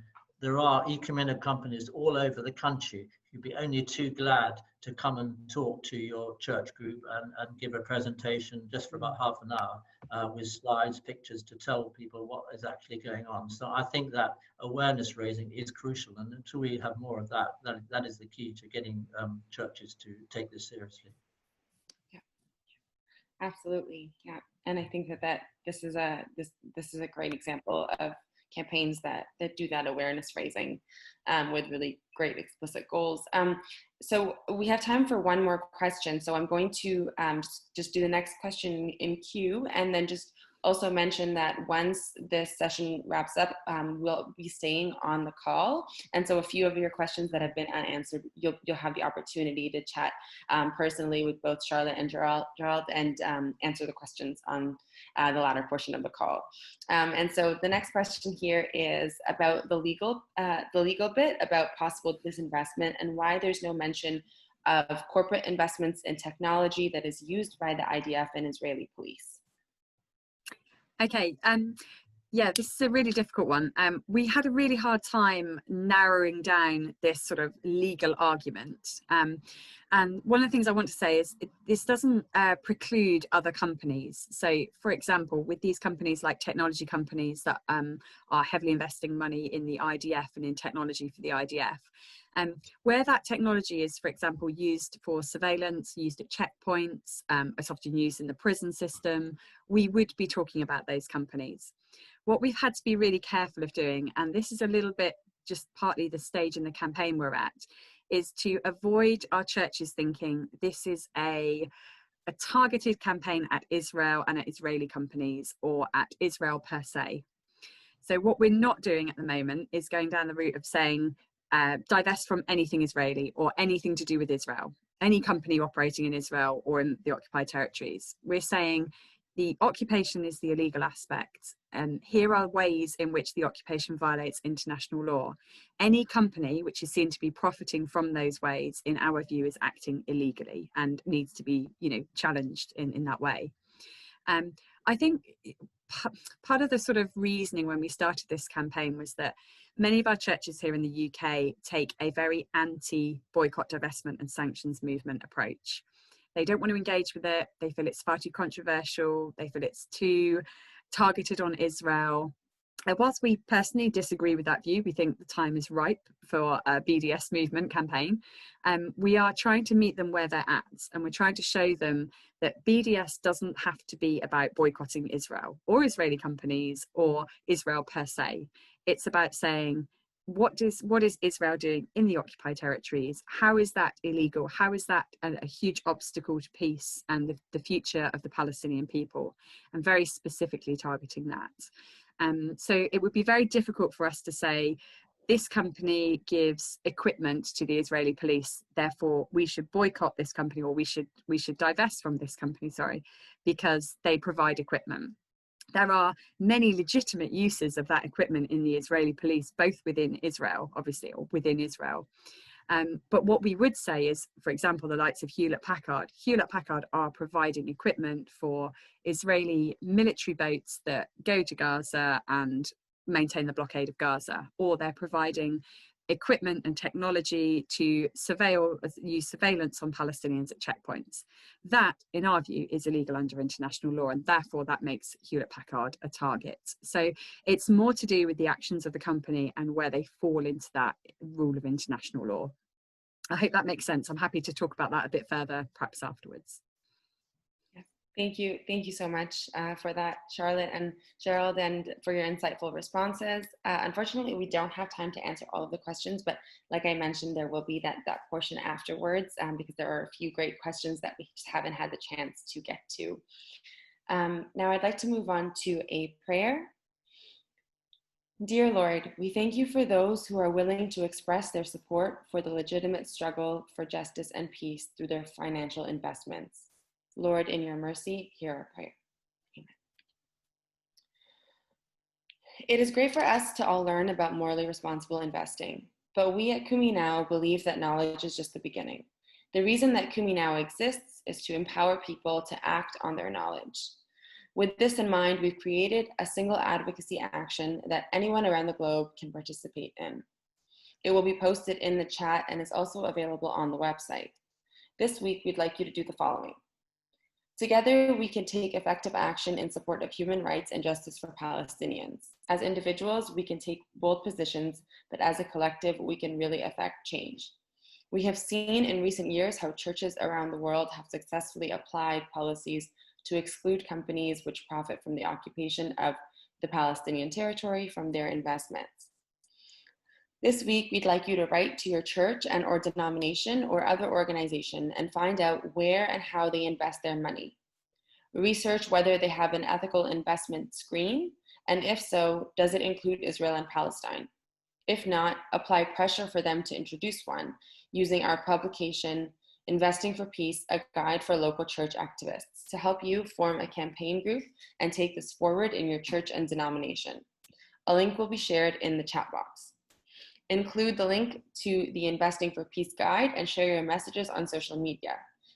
S4: there are ecumenical companies all over the country. You'd be only too glad to come and talk to your church group and give a presentation just for about half an hour with slides, pictures to tell people what is actually going on. So I think that awareness raising is crucial, and until we have more of that, that is the key to getting churches to take this seriously.
S1: Yeah, absolutely. Yeah, and I think that this is a great example of campaigns that do that awareness raising with really great explicit goals. So we have time for one more question. So I'm going to just do the next question in queue, and then just also mention that once this session wraps up, we'll be staying on the call. And so a few of your questions that have been unanswered, you'll have the opportunity to chat personally with both Charlotte and Gerald and answer the questions on the latter portion of the call. And so the next question here is about the legal bit about possible disinvestment and why there's no mention of corporate investments in technology that is used by the IDF and Israeli police.
S3: Okay. Yeah, this is a really difficult one. We had a really hard time narrowing down this sort of legal argument. And one of the things I want to say is this doesn't preclude other companies. So, for example, with these companies like technology companies that are heavily investing money in the IDF and in technology for the IDF, where that technology is, for example, used for surveillance, used at checkpoints, it's often used in the prison system, we would be talking about those companies. What we've had to be really careful of doing, and this is a little bit just partly the stage in the campaign we're at, is to avoid our churches thinking this is a targeted campaign at Israel and at Israeli companies or at Israel per se. So what we're not doing at the moment is going down the route of saying divest from anything Israeli or anything to do with Israel, any company operating in Israel or in the occupied territories. We're saying the occupation is the illegal aspect, and here are ways in which the occupation violates international law. Any company which is seen to be profiting from those ways, in our view, is acting illegally and needs to be, challenged in that way. I think part of the sort of reasoning when we started this campaign was that many of our churches here in the UK take a very anti-boycott, divestment and sanctions movement approach. They don't want to engage with it. They feel it's far too controversial. They feel it's too targeted on Israel. And whilst we personally disagree with that view, we think the time is ripe for a BDS movement campaign. We are trying to meet them where they're at, and we're trying to show them that BDS doesn't have to be about boycotting Israel or Israeli companies or Israel per se. It's about saying, what is Israel doing in the occupied territories? How is that illegal? How is that a huge obstacle to peace and the future of the Palestinian people? And very specifically targeting that. So it would be very difficult for us to say, this company gives equipment to the Israeli police, therefore we should boycott this company, or we should divest from this company, because they provide equipment. There are many legitimate uses of that equipment in the Israeli police, both within Israel, obviously, or within Israel. But what we would say is, for example, the likes of Hewlett-Packard. Hewlett-Packard are providing equipment for Israeli military boats that go to Gaza and maintain the blockade of Gaza, or they're providing equipment and technology to use surveillance on Palestinians at checkpoints. That, in our view, is illegal under international law, and therefore that makes Hewlett-Packard a target. So it's more to do with the actions of the company and where they fall into that rule of international law. I hope that makes sense. I'm happy to talk about that a bit further, perhaps afterwards.
S1: Thank you so much for that, Charlotte and Gerald, and for your insightful responses. Unfortunately, we don't have time to answer all of the questions, but like I mentioned, there will be that portion afterwards because there are a few great questions that we just haven't had the chance to get to. Now I'd like to move on to a prayer. Dear Lord, we thank you for those who are willing to express their support for the legitimate struggle for justice and peace through their financial investments. Lord, in your mercy, hear our prayer. Amen. It is great for us to all learn about morally responsible investing, but we at Kumi Now believe that knowledge is just the beginning. The reason that Kumi Now exists is to empower people to act on their knowledge. With this in mind, we've created a single advocacy action that anyone around the globe can participate in. It will be posted in the chat and is also available on the website. This week, we'd like you to do the following. Together, we can take effective action in support of human rights and justice for Palestinians. As individuals, we can take bold positions, but as a collective, we can really affect change. We have seen in recent years how churches around the world have successfully applied policies to exclude companies which profit from the occupation of the Palestinian territory from their investments. This week, we'd like you to write to your church and or denomination or other organization and find out where and how they invest their money. Research whether they have an ethical investment screen, and if so, does it include Israel and Palestine? If not, apply pressure for them to introduce one using our publication, Investing for Peace, a guide for local church activists, to help you form a campaign group and take this forward in your church and denomination. A link will be shared in the chat box. Include the link to the Investing for Peace guide and share your messages on social media.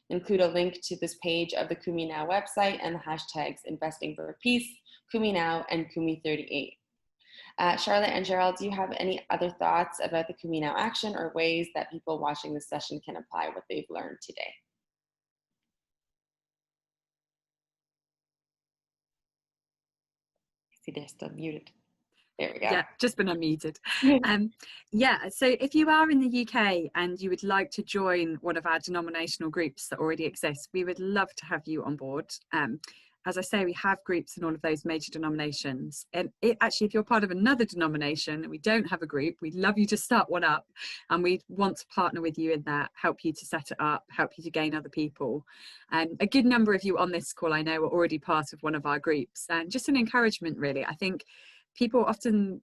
S1: Include a link to this page of the Kumi Now website and the hashtags Investing for Peace, Kumi Now, and Kumi 38. Charlotte and Gerald, do you have any other thoughts about the Kumi Now action or ways that people watching this session can apply what they've learned today? I see they're still muted. There we go.
S3: Yeah, just been unmuted. Yeah, so if you are in the UK and you would like to join one of our denominational groups that already exist, we would love to have you on board. As I say, we have groups in all of those major denominations. And actually, if you're part of another denomination and we don't have a group, we'd love you to start one up. And we want to partner with you in that, help you to set it up, help you to gain other people. And a good number of you on this call, I know, are already part of one of our groups. And just an encouragement, really. I think people often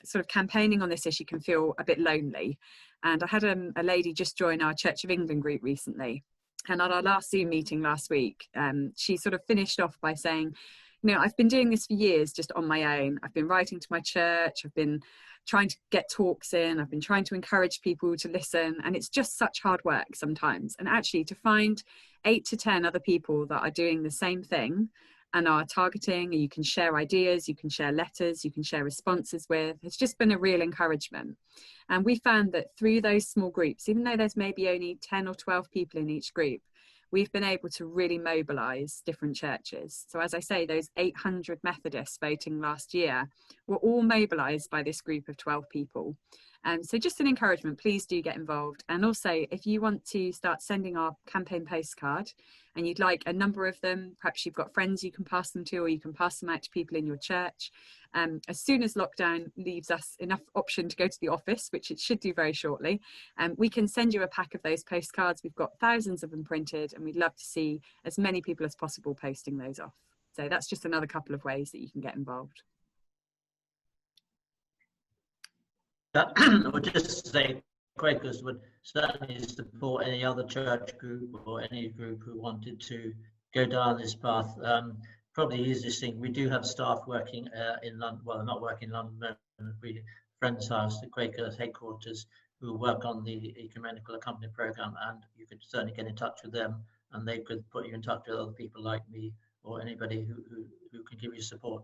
S3: sort of campaigning on this issue can feel a bit lonely. And I had a lady just join our Church of England group recently. And at our last Zoom meeting last week, she sort of finished off by saying, you know, I've been doing this for years just on my own. I've been writing to my church. I've been trying to get talks in. I've been trying to encourage people to listen. And it's just such hard work sometimes. And actually to find 8 to 10 other people that are doing the same thing and are targeting, and you can share ideas, you can share letters, you can share responses with, it's just been a real encouragement. And we found that through those small groups, even though there's maybe only 10 or 12 people in each group, we've been able to really mobilize different churches. So as I say, those 800 Methodists voting last year were all mobilized by this group of 12 people. So just an encouragement, please do get involved. And also, if you want to start sending our campaign postcard and you'd like a number of them, perhaps you've got friends you can pass them to, or you can pass them out to people in your church. As soon as lockdown leaves us enough option to go to the office, which it should do very shortly, we can send you a pack of those postcards. We've got thousands of them printed, and we'd love to see as many people as possible posting those off. So that's just another couple of ways that you can get involved.
S4: I would just say Quakers would certainly support any other church group or any group who wanted to go down this path. Probably the easiest thing, we do have staff working in London, well, not working in London, really friend's house, the Quakers headquarters, who work on the Ecumenical Accompaniment Programme, and you could certainly get in touch with them and they could put you in touch with other people like me or anybody who can give you support.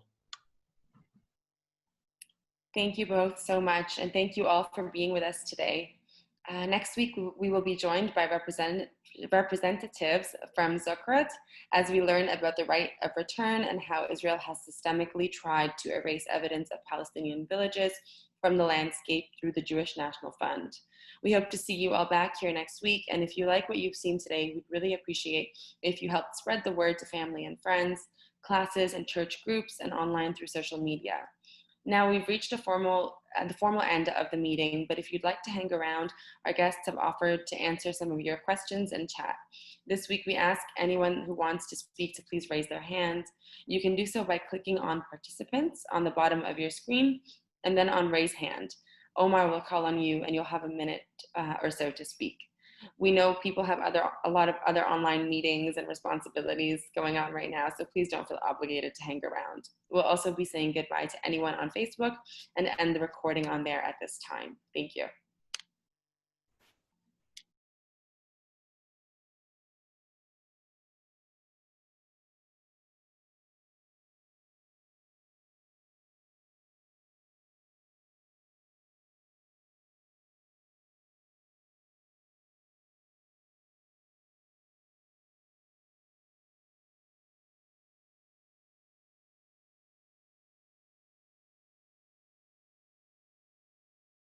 S1: Thank you both so much, and thank you all for being with us today. Next week, we will be joined by representatives from Zucroot as we learn about the right of return and how Israel has systemically tried to erase evidence of Palestinian villages from the landscape through the Jewish National Fund. We hope to see you all back here next week, and if you like what you've seen today, we'd really appreciate if you helped spread the word to family and friends, classes and church groups, and online through social media. Now we've reached the formal end of the meeting, but if you'd like to hang around, our guests have offered to answer some of your questions and chat. This week we ask anyone who wants to speak to please raise their hand. You can do so by clicking on participants on the bottom of your screen and then on raise hand. Omar will call on you and you'll have a minute or so to speak. We know people have a lot of other online meetings and responsibilities going on right now, so please don't feel obligated to hang around. We'll also be saying goodbye to anyone on Facebook and end the recording on there at this time. Thank you.